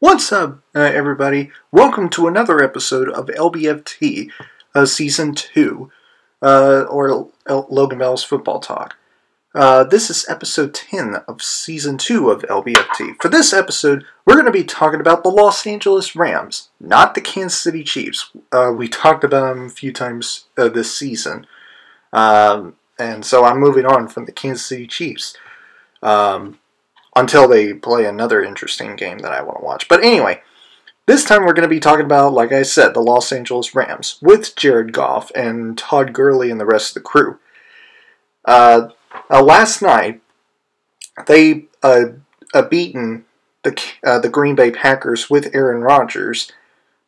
What's up, everybody? Welcome to another episode of LBFT, Season 2, or Logan Bell's Football Talk. This is episode 10 of Season 2 of LBFT. For this episode, we're going to be talking about the Los Angeles Rams, not the Kansas City Chiefs. We talked about them a few times this season, and so I'm moving on from the Kansas City Chiefs. Until they play another interesting game that I want to watch. But anyway, this time we're going to be talking about, like I said, the Los Angeles Rams with Jared Goff and Todd Gurley and the rest of the crew. Last night, they beaten the Green Bay Packers with Aaron Rodgers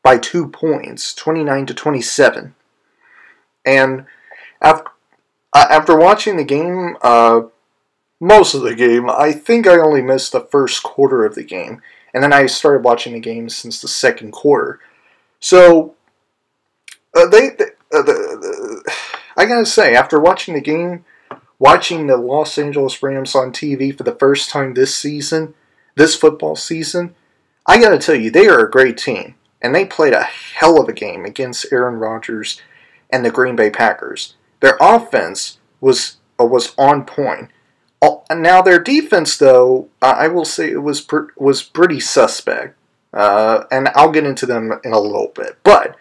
by 2 points, 29-27. And after watching the game, most of the game, I think I only missed the first quarter of the game, and then I started watching the game since the second quarter. So, I gotta say, after watching the game, watching the Los Angeles Rams on TV for the first time this season, this football season, I gotta tell you, they are a great team, and they played a hell of a game against Aaron Rodgers and the Green Bay Packers. Their offense was on point. Now their defense, though, I will say it was pretty suspect, and I'll get into them in a little bit. But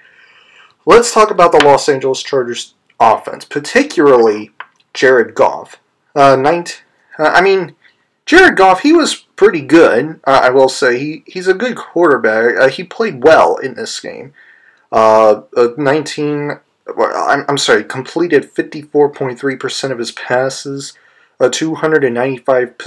let's talk about the Los Angeles Chargers offense, particularly Jared Goff. Jared Goff, he was pretty good. I will say he's a good quarterback. He played well in this game. Completed 54.3% of his passes. 295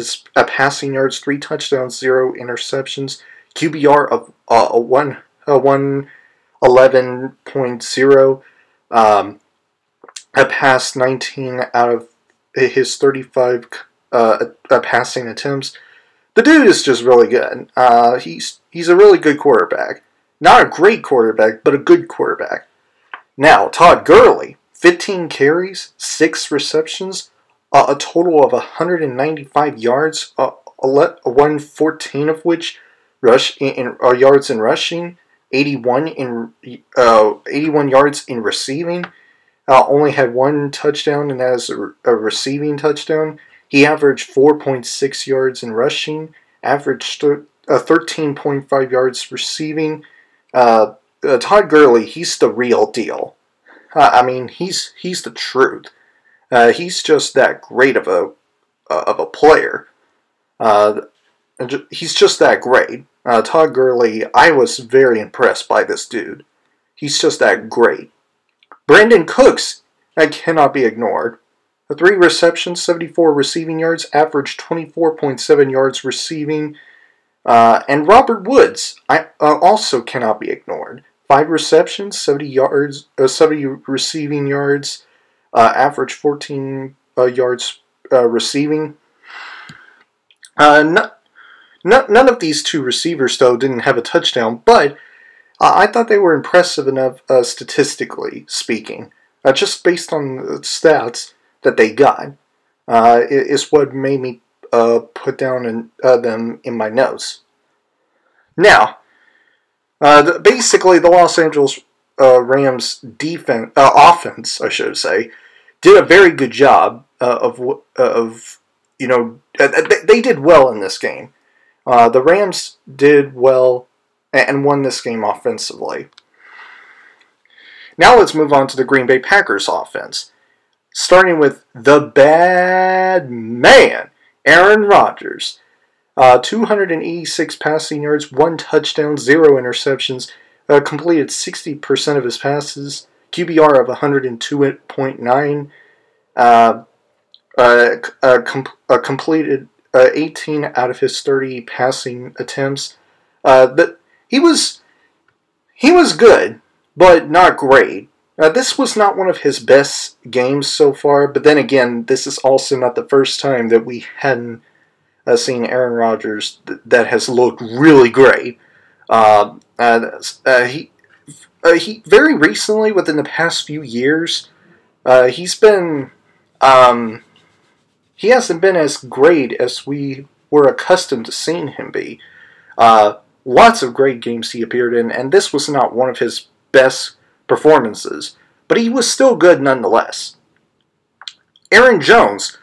passing yards, 3 touchdowns, 0 interceptions, QBR of 111.0, passed 19 out of his 35 passing attempts. The dude is just really good. He's a really good quarterback. Not a great quarterback, but a good quarterback. Now, Todd Gurley, 15 carries, 6 receptions, a total of 195 yards, 114 of which yards in rushing, 81 yards in receiving. Only had 1 touchdown, and that is a receiving touchdown. He averaged 4.6 yards in rushing, averaged 13.5 yards receiving. Todd Gurley, he's the real deal. He's the truth. He's just that great of a player. He's just that great. Todd Gurley, I was very impressed by this dude. He's just that great. Brandon Cooks, that cannot be ignored. 3 receptions, 74 receiving yards, averaged 24.7 yards receiving. And Robert Woods, I also cannot be ignored. 5 receptions, 70 receiving yards. Average 14 yards receiving. None of these 2 receivers, though, didn't have a touchdown, but I thought they were impressive enough statistically speaking. Just based on the stats that they got, is what made me put down them in my notes. Now, basically, the Los Angeles Rams offense, I should say, did a very good job they did well in this game. The Rams did well and won this game offensively. Now let's move on to the Green Bay Packers offense, starting with the bad man, Aaron Rodgers. 286 passing yards, 1 touchdown, 0 interceptions. Completed 60% of his passes, QBR of 102.9, completed 18 out of his 30 passing attempts. But he was good, but not great. This was not one of his best games so far, but then again, this is also not the first time that we hadn't seen Aaron Rodgers that has looked really great. He very recently, within the past few years, he hasn't been as great as we were accustomed to seeing him be. lots of great games he appeared in, and this was not one of his best performances, but he was still good nonetheless. Aaron Jones,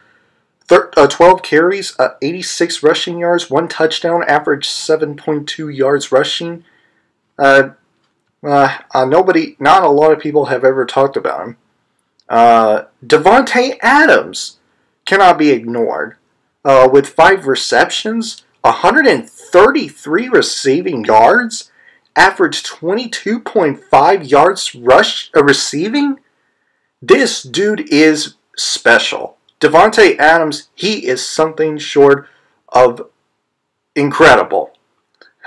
12 carries, 86 rushing yards, 1 touchdown, average 7.2 yards rushing. Not a lot of people have ever talked about him. Davante Adams cannot be ignored. With 5 receptions, 133 receiving yards, average 22.5 yards receiving. This dude is special. Davante Adams, he is something short of incredible.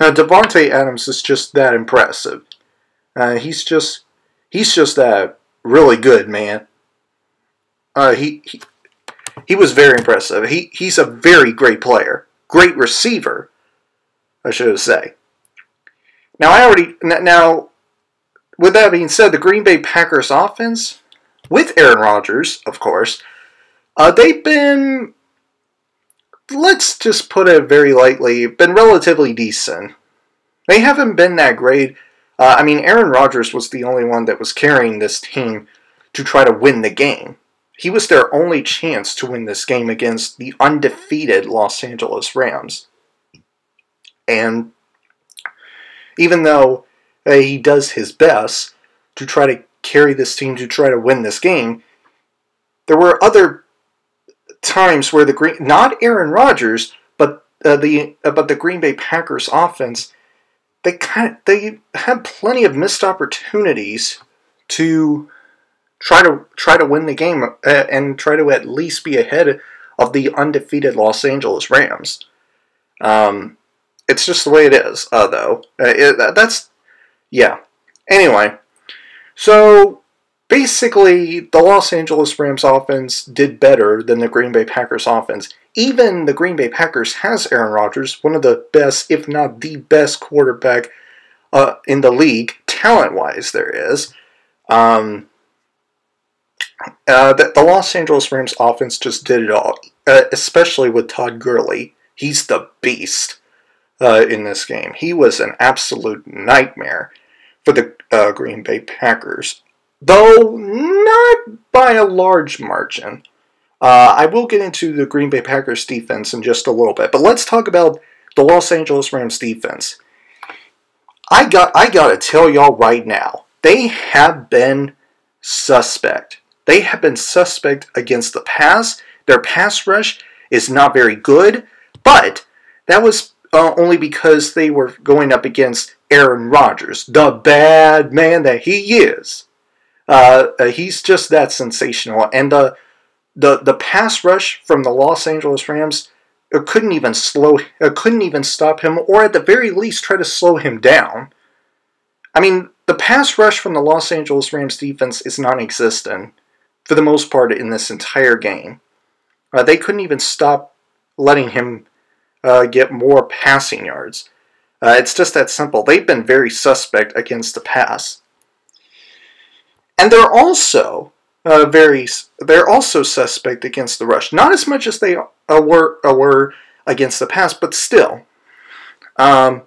Davante Adams is just that impressive. He's just that really good, man. He was very impressive. He's a very great player, great receiver, I should say. Now, with that being said, the Green Bay Packers offense, with Aaron Rodgers, of course, they've been, let's just put it very lightly, been relatively decent. They haven't been that great. Aaron Rodgers was the only one that was carrying this team to try to win the game. He was their only chance to win this game against the undefeated Los Angeles Rams. And even though he does his best to try to carry this team to try to win this game, there were other times where not Aaron Rodgers, but the Green Bay Packers offense, they had plenty of missed opportunities to try to win the game and try to at least be ahead of the undefeated Los Angeles Rams. It's just the way it is, though. Anyway, so basically, the Los Angeles Rams offense did better than the Green Bay Packers offense. Even the Green Bay Packers has Aaron Rodgers, one of the best, if not the best quarterback in the league, talent-wise there is. The Los Angeles Rams offense just did it all, especially with Todd Gurley. He's the beast in this game. He was an absolute nightmare for the Green Bay Packers, though not by a large margin. I will get into the Green Bay Packers defense in just a little bit, but let's talk about the Los Angeles Rams defense. I gotta tell y'all right now, they have been suspect. They have been suspect against the pass. Their pass rush is not very good, but that was only because they were going up against Aaron Rodgers, the bad man that he is. He's just that sensational, and the pass rush from the Los Angeles Rams couldn't even stop him, or at the very least try to slow him down. I mean, the pass rush from the Los Angeles Rams defense is non-existent for the most part in this entire game. They couldn't even stop letting him get more passing yards. It's just that simple. They've been very suspect against the pass. And they're also suspect against the rush. Not as much as they were against the pass, but still. And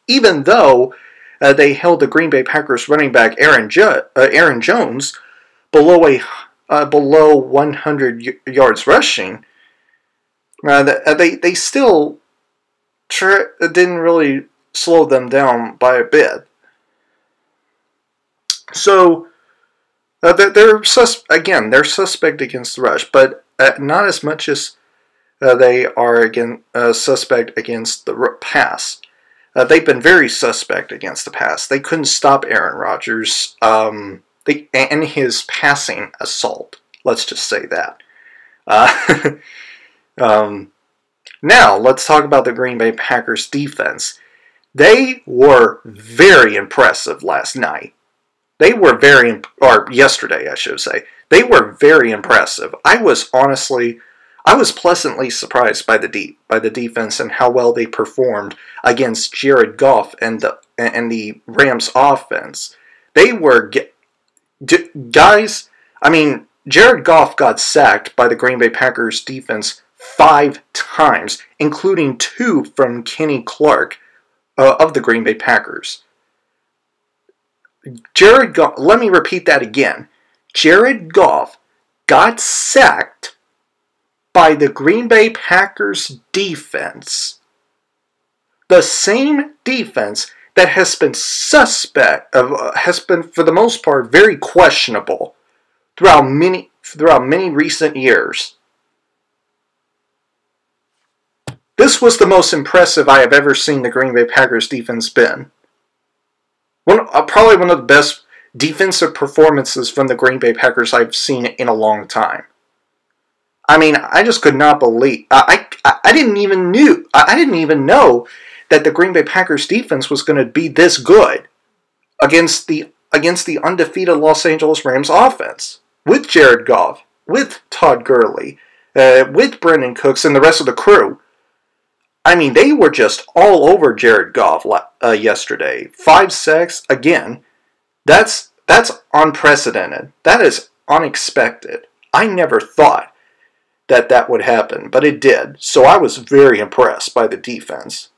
even though they held the Green Bay Packers running back Aaron Jones below 100 yards rushing, they still didn't really slow them down by a bit. So they're suspect against the rush, but not as much as they are suspect against the pass. They've been very suspect against the pass. They couldn't stop Aaron Rodgers and his passing assault. Let's just say that. Now, let's talk about the Green Bay Packers defense. They were very impressive last night. Yesterday, I should say. They were very impressive. I was pleasantly surprised by the defense and how well they performed against Jared Goff and the Rams offense. They were guys. I mean, Jared Goff got sacked by the Green Bay Packers defense 5 times, including 2 from Kenny Clark. of the Green Bay Packers. Jared Goff, let me repeat that again. Jared Goff got sacked by the Green Bay Packers defense. The same defense that has been has been for the most part very questionable throughout many recent years. This was the most impressive I have ever seen the Green Bay Packers defense been. Probably one of the best defensive performances from the Green Bay Packers I've seen in a long time. I mean, I just could not believe. I didn't even know that the Green Bay Packers defense was going to be this good against the undefeated Los Angeles Rams offense with Jared Goff, with Todd Gurley, with Brandon Cooks and the rest of the crew. I mean, they were just all over Jared Goff yesterday. 5 sacks again. That's unprecedented. That is unexpected. I never thought that would happen, but it did. So I was very impressed by the defense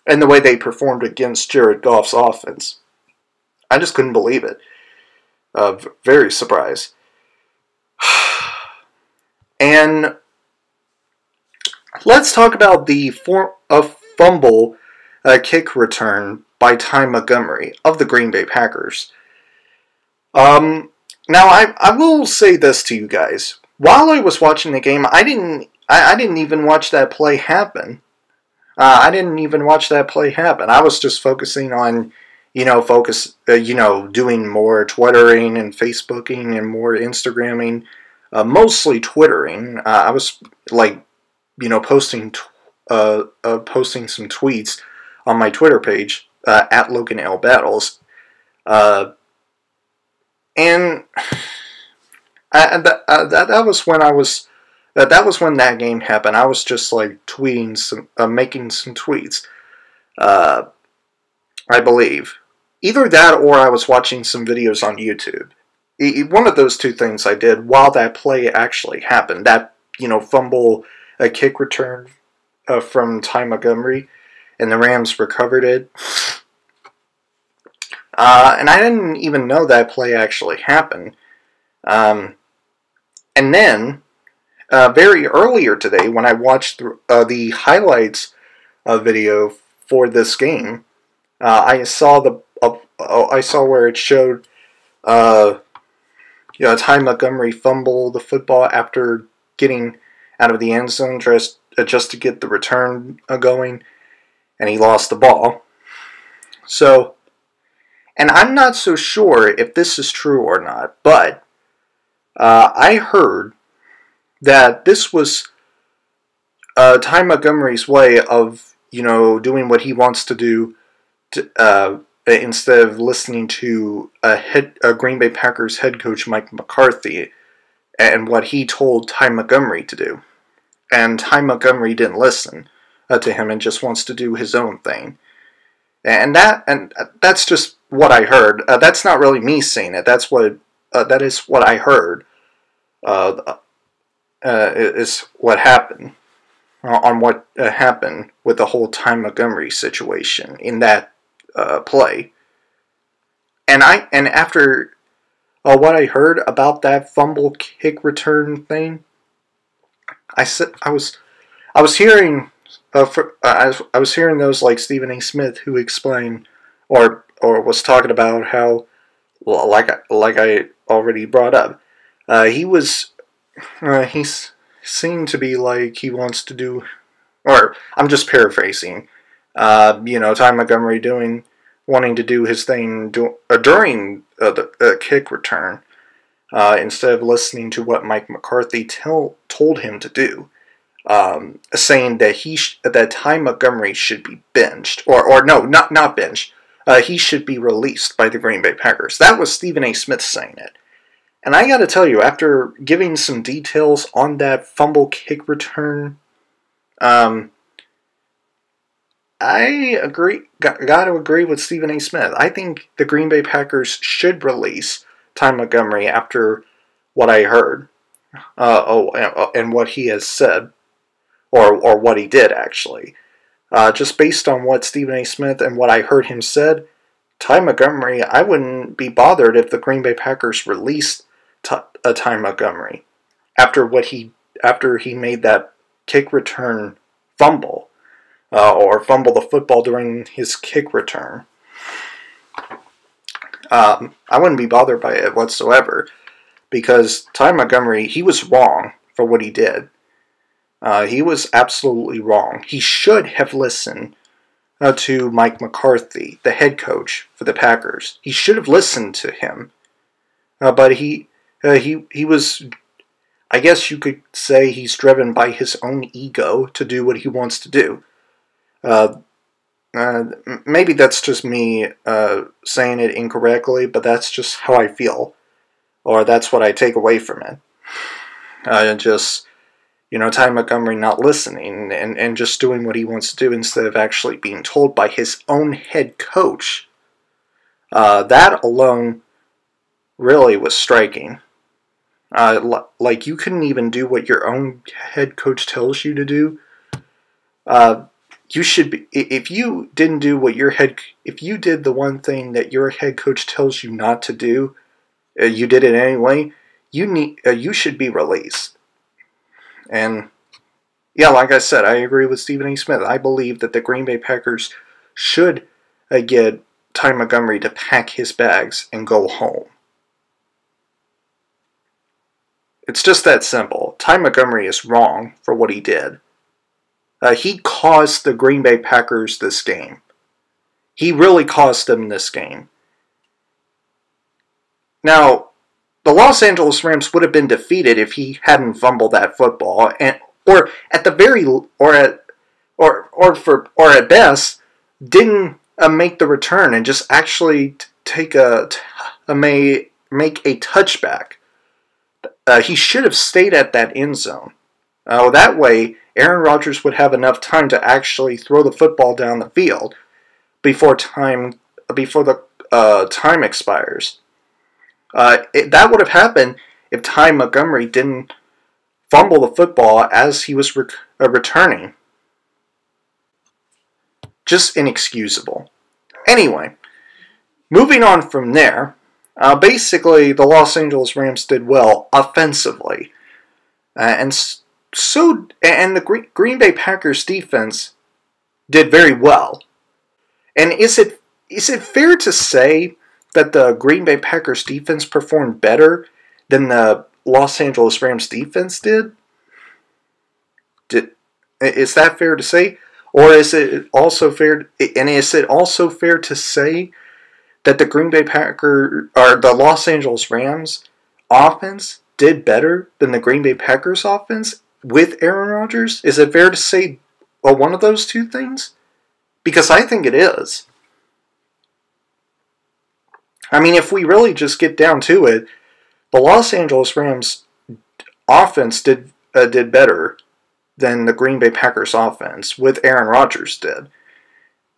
and the way they performed against Jared Goff's offense. I just couldn't believe it. Very surprised. And let's talk about the fumble kick return by Ty Montgomery of the Green Bay Packers. Now, I will say this to you guys. While I was watching the game, I didn't even watch that play happen. I was just focusing on, doing more Twittering and Facebooking and more Instagramming, mostly Twittering. I was posting some tweets on my Twitter page at Logan L Battles, and that was when that game happened. I was just tweeting making some tweets. I believe either that or I was watching some videos on YouTube. One of those two things I did while that play actually happened. That fumble kick return from Ty Montgomery, and the Rams recovered it. And I didn't even know that play actually happened. And then, very earlier today, when I watched the highlights video for this game, I saw where it showed Ty Montgomery fumble the football after getting out of the end zone just to get the return going, and he lost the ball. So, and I'm not so sure if this is true or not, but I heard that this was Ty Montgomery's way of, doing what he wants to do instead of listening to Green Bay Packers head coach Mike McCarthy and what he told Ty Montgomery to do. And Ty Montgomery didn't listen to him and just wants to do his own thing. And that's just what I heard. That's not really me saying it. That is what I heard. Is what happened on what happened with the whole Ty Montgomery situation in that play. And after what I heard about that fumble kick return thing, I was hearing those like Stephen A. Smith who explained or was talking about how, well, like I already brought up, he seemed to be like he wants to do, or I'm just paraphrasing, Ty Montgomery wanting to do his thing during the kick return, instead of listening to what Mike McCarthy told him to do, saying that that Ty Montgomery should be benched, or no, not benched. He should be released by the Green Bay Packers. That was Stephen A. Smith saying it. And I got to tell you, after giving some details on that fumble kick return, I agree. Got to agree with Stephen A. Smith. I think the Green Bay Packers should release Ty Montgomery after what I heard, and what he has said, or what he did actually. Just based on what Stephen A. Smith and what I heard him said, Ty Montgomery, I wouldn't be bothered if the Green Bay Packers released Ty Montgomery after he made that kick return fumble, or fumble the football during his kick return. I wouldn't be bothered by it whatsoever, because Ty Montgomery, he was wrong for what he did. He was absolutely wrong. He should have listened to Mike McCarthy, the head coach for the Packers. He should have listened to him. But he was, I guess you could say, he's driven by his own ego to do what he wants to do. Maybe that's just me saying it incorrectly, but that's just how I feel. Or that's what I take away from it. Ty Montgomery not listening and just doing what he wants to do instead of actually being told by his own head coach. That alone really was striking. Like, you couldn't even do what your own head coach tells you to do. You should be, if you did the one thing that your head coach tells you not to do, you did it anyway, you should be released. And yeah, like I said, I agree with Stephen A. Smith. I believe that the Green Bay Packers should get Ty Montgomery to pack his bags and go home. It's just that simple. Ty Montgomery is wrong for what he did. He caused the Green Bay Packers this game. He really caused them this game. Now, the Los Angeles Rams would have been defeated if he hadn't fumbled that football, or at best didn't make the return and just actually make a touchback. He should have stayed at that end zone. That way, Aaron Rodgers would have enough time to actually throw the football down the field before the time expires. That would have happened if Ty Montgomery didn't fumble the football as he was returning. Just inexcusable. Anyway, moving on from there, basically the Los Angeles Rams did well offensively, and the Green Bay Packers defense did very well. And is it fair to say that the Green Bay Packers defense performed better than the Los Angeles Rams defense did? Is that fair to say? Or is it also fair to say that the Green Bay Packers or the Los Angeles Rams offense did better than the Green Bay Packers offense with Aaron Rodgers? Is it fair to say one of those two things? Because I think it is. I mean, if we really just get down to it, the Los Angeles Rams offense did better than the Green Bay Packers offense with Aaron Rodgers did,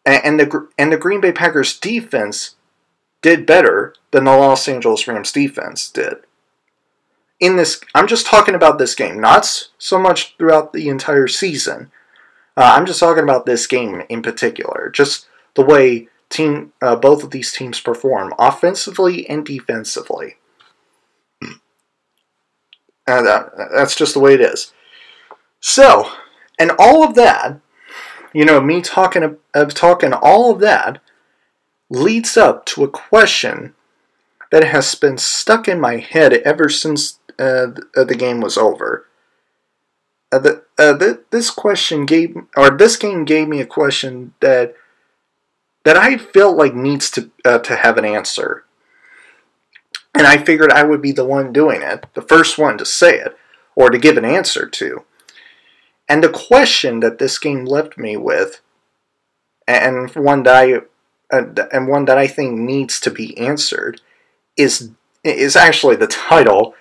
and the Green Bay Packers defense did better than the Los Angeles Rams defense did. I'm just talking about this game, not so much throughout the entire season. I'm just talking about this game in particular, just the way both of these teams perform offensively and defensively. That's just the way it is. So, and all of that, me talking all of that leads up to a question that has been stuck in my head ever since the game was over. This game gave me a question that I felt like needs to have an answer. And I figured I would be the one doing it, the first one to say it, or to give an answer to. And the question that this game left me with, and one that I think needs to be answered, is actually the title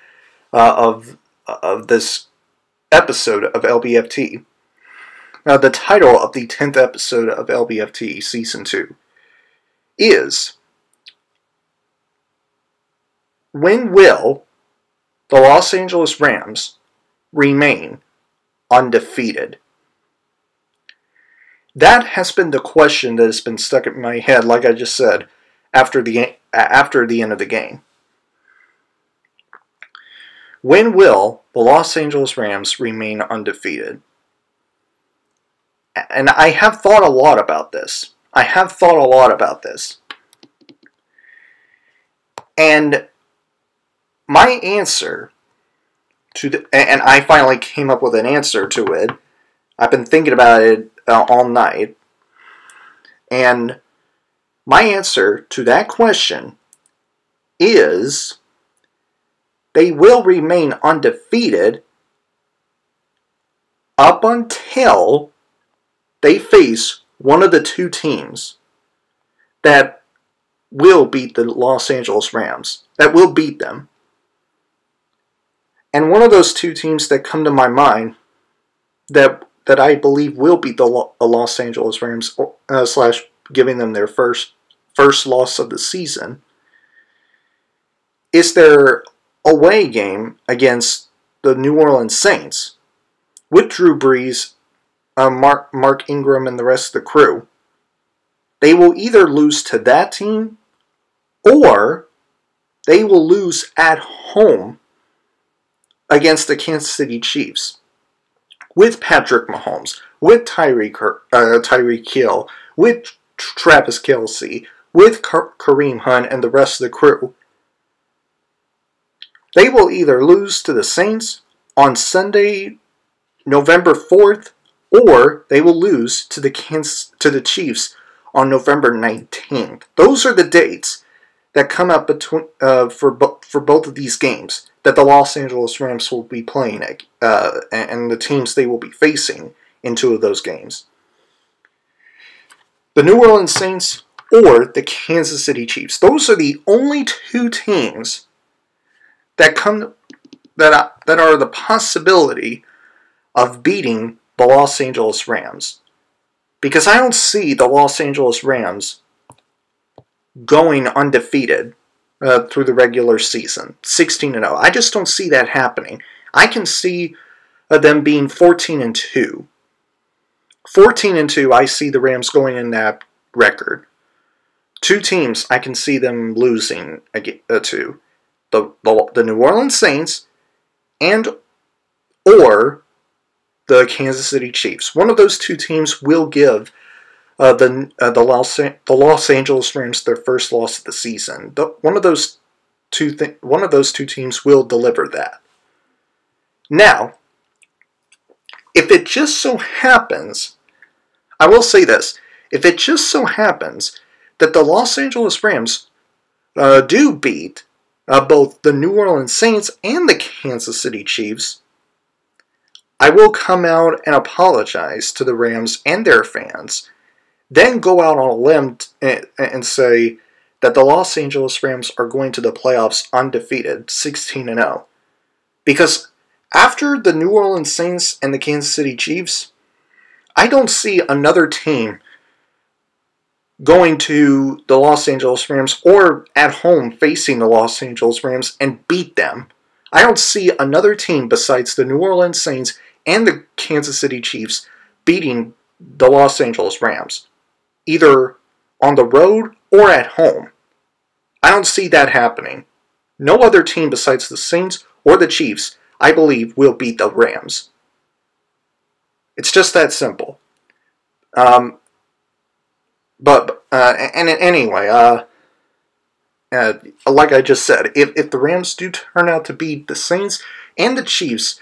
of this episode of LBFT. Now, the title of the 10th episode of LBFT Season 2 is, when will the Los Angeles Rams remain undefeated? That has been the question that has been stuck in my head, like I just said, after the end of the game. When will the Los Angeles Rams remain undefeated? And I have thought a lot about this. And my answer and I finally came up with an answer to it. I've been thinking about it all night. And my answer to that question is they will remain undefeated up until they face one of the two teams that will beat the Los Angeles Rams, that will beat them. And one of those two teams that come to my mind that I believe will beat the Los Angeles Rams, slash giving them their first loss of the season, is their away game against the New Orleans Saints with Drew Brees, Mark Ingram, and the rest of the crew. They will either lose to that team or they will lose at home against the Kansas City Chiefs with Patrick Mahomes, with Tyreek Hill, with Travis Kelce, with Kareem Hunt, and the rest of the crew. They will either lose to the Saints on Sunday, November 4th, or they will lose to the Chiefs on November 19th. Those are the dates that come up for both of these games that the Los Angeles Rams will be playing and the teams they will be facing in two of those games. The New Orleans Saints or the Kansas City Chiefs. Those are the only two teams that are the possibility of beating the Los Angeles Rams. Because I don't see the Los Angeles Rams going undefeated through the regular season, 16-0. I just don't see that happening. I can see them being 14-2. 14-2, I see the Rams going in that record. Two teams I can see them losing to. The New Orleans Saints or the Kansas City Chiefs. One of those two teams will give the Los Angeles Rams their first loss of the season. One of those two teams will deliver that. Now, if it just so happens, I will say this: if it just so happens that the Los Angeles Rams do beat both the New Orleans Saints and the Kansas City Chiefs, I will come out and apologize to the Rams and their fans, then go out on a limb and say that the Los Angeles Rams are going to the playoffs undefeated, 16-0. Because after the New Orleans Saints and the Kansas City Chiefs, I don't see another team going to the Los Angeles Rams or at home facing the Los Angeles Rams and beat them. I don't see another team besides the New Orleans Saints and the Kansas City Chiefs beating the Los Angeles Rams, either on the road or at home. I don't see that happening. No other team besides the Saints or the Chiefs, I believe, will beat the Rams. It's just that simple. Anyway, like I just said, if the Rams do turn out to beat the Saints and the Chiefs,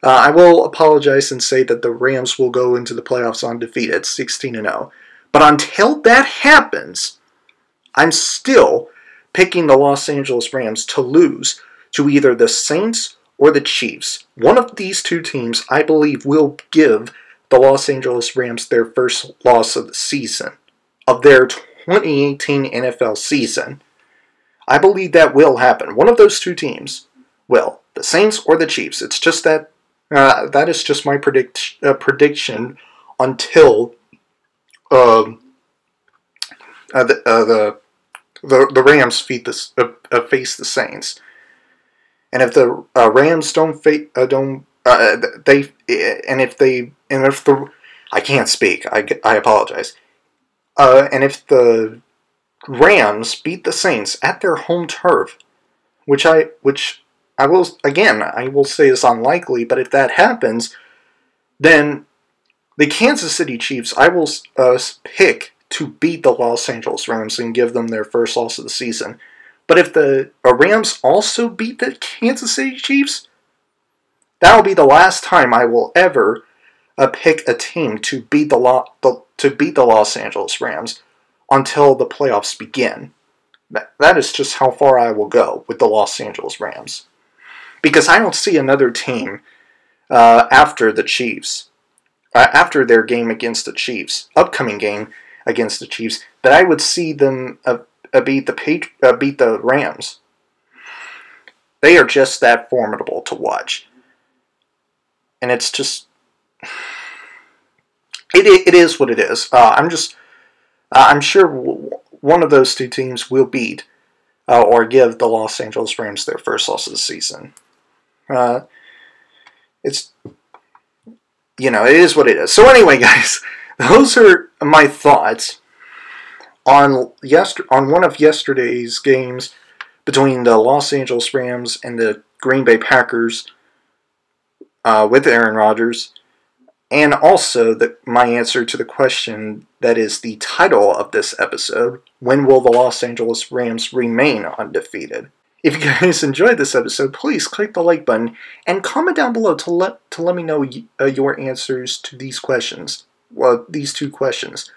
I will apologize and say that the Rams will go into the playoffs undefeated, 16-0. But until that happens, I'm still picking the Los Angeles Rams to lose to either the Saints or the Chiefs. One of these two teams, I believe, will give the Los Angeles Rams their first loss of the season, of their 2018 NFL season. I believe that will happen. One of those two teams will. The Saints or the Chiefs. It's just that that is just my prediction until the Rams face the Saints. And if the Rams don't I can't speak. I apologize. And if the Rams beat the Saints at their home turf, which I will say is unlikely, but if that happens, then the Kansas City Chiefs, I will pick to beat the Los Angeles Rams and give them their first loss of the season. But if the Rams also beat the Kansas City Chiefs, that will be the last time I will ever pick a team to beat the Los Angeles Rams until the playoffs begin. That is just how far I will go with the Los Angeles Rams. Because I don't see another team after the Chiefs, after their game against the Chiefs, upcoming game against the Chiefs, that I would see them beat the Rams. They are just that formidable to watch. And it's just... It is what it is. I'm sure one of those two teams will beat or give the Los Angeles Rams their first loss of the season. It is what it is. So anyway, guys, those are my thoughts on one of yesterday's games between the Los Angeles Rams and the Green Bay Packers with Aaron Rodgers. And also my answer to the question that is the title of this episode, when will the Los Angeles Rams remain undefeated? If you guys enjoyed this episode, please click the like button and comment down below to let me know your answers to these questions. Well, these two questions.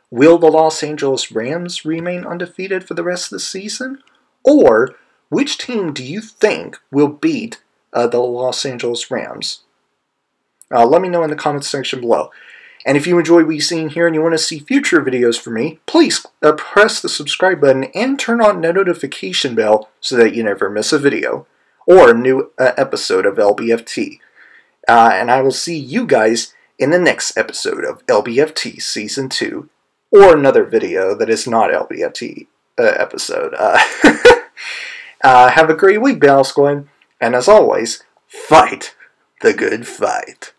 Will the Los Angeles Rams remain undefeated for the rest of the season? Or which team do you think will beat the Los Angeles Rams? Let me know in the comments section below. And if you enjoy what you've seen here and you want to see future videos from me, please press the subscribe button and turn on the notification bell so that you never miss a video or a new episode of LBFT. And I will see you guys in the next episode of LBFT Season 2 or another video that is not LBFT episode. Have a great week, Balscoin. And as always, fight the good fight.